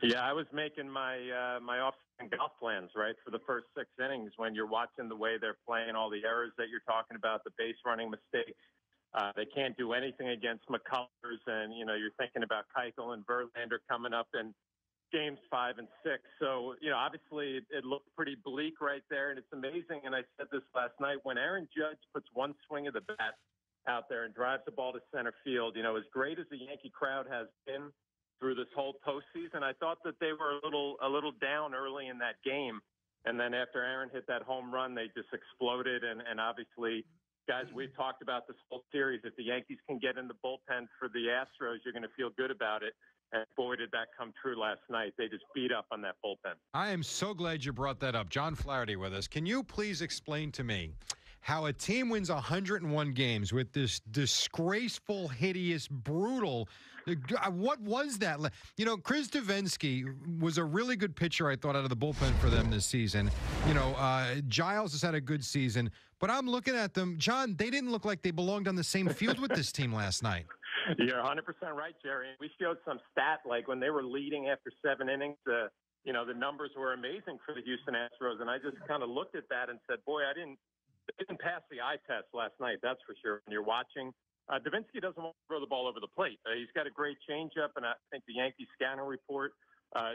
Yeah, I was making my off-season golf plans, right, for the first 6 innings when you're watching the way they're playing, all the errors that you're talking about, the base running mistakes. They can't do anything against McCullers, and, you're thinking about Keuchel and Verlander coming up in games 5 and 6. So, obviously it looked pretty bleak right there, and it's amazing, and I said this last night, when Aaron Judge puts one swing of the bat out there and drives the ball to center field, as great as the Yankee crowd has been through this whole postseason, I thought that they were a little down early in that game. And then after Aaron hit that home run, they just exploded. And obviously, guys, we've talked about this whole series. If the Yankees can get in the bullpen for the Astros, you're going to feel good about it. And boy, did that come true last night. They just beat up on that bullpen. I am so glad you brought that up. John Flaherty with us. Can you please explain to me how a team wins 101 games with this disgraceful, hideous, brutal. What was that? Chris Davinsky was a really good pitcher, I thought, out of the bullpen for them this season. Giles has had a good season, but I'm looking at them. John, they didn't look like they belonged on the same field with this team last night. You're 100% right, Jerry. We showed some stat, like when they were leading after 7 innings, the numbers were amazing for the Houston Astros, and I just kind of looked at that and said, boy, they didn't pass the eye test last night, that's for sure. When you're watching, Davinsky doesn't want to throw the ball over the plate. He's got a great changeup, and I think the Yankee scouting report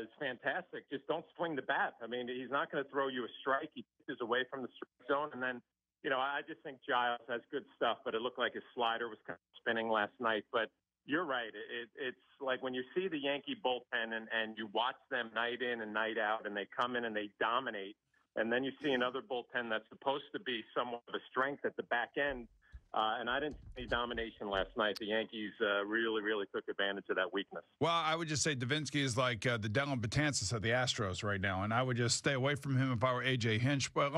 is fantastic. Just don't swing the bat. I mean, he's not going to throw you a strike. He pitches away from the strike zone, and then, I just think Giles has good stuff, but it looked like his slider was kind of spinning last night. But you're right. It's like when you see the Yankee bullpen and you watch them night in and night out, and they come in and they dominate. And then you see another bullpen that's supposed to be somewhat of a strength at the back end. And I didn't see domination last night. The Yankees really, really took advantage of that weakness. Well, I would just say Davinsky is like the Dylan Betances of the Astros right now, and I would just stay away from him if I were A.J. Hinch. But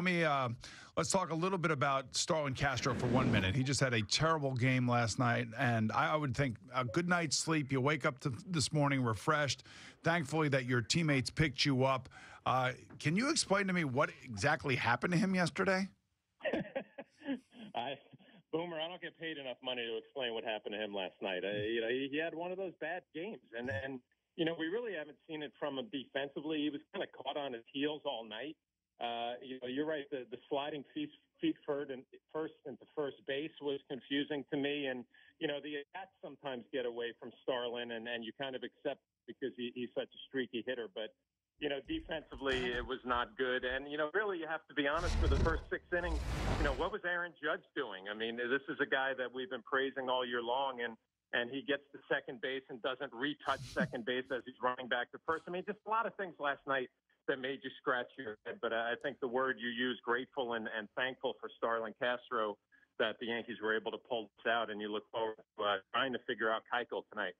let's talk a little bit about Starlin Castro for 1 minute. He just had a terrible game last night, and I would think a good night's sleep. You wake up this morning refreshed. Thankfully that your teammates picked you up. Can you explain to me what exactly happened to him yesterday? Boomer, I don't get paid enough money to explain what happened to him last night. He had one of those bad games, and we really haven't seen it from him defensively. He was kind of caught on his heels all night. You're right. The sliding feet first into first base was confusing to me, and the bats sometimes get away from Starlin, and you kind of accept because he's such a streaky hitter, but. Defensively, it was not good. And, really, you have to be honest, for the first 6 innings, what was Aaron Judge doing? I mean, this is a guy that we've been praising all year long, and he gets to second base and doesn't retouch second base as he's running back to first. I mean, just a lot of things last night that made you scratch your head. But I think the word you used, grateful and thankful for Starlin Castro, that the Yankees were able to pull this out, and you look forward to trying to figure out Keuchel tonight.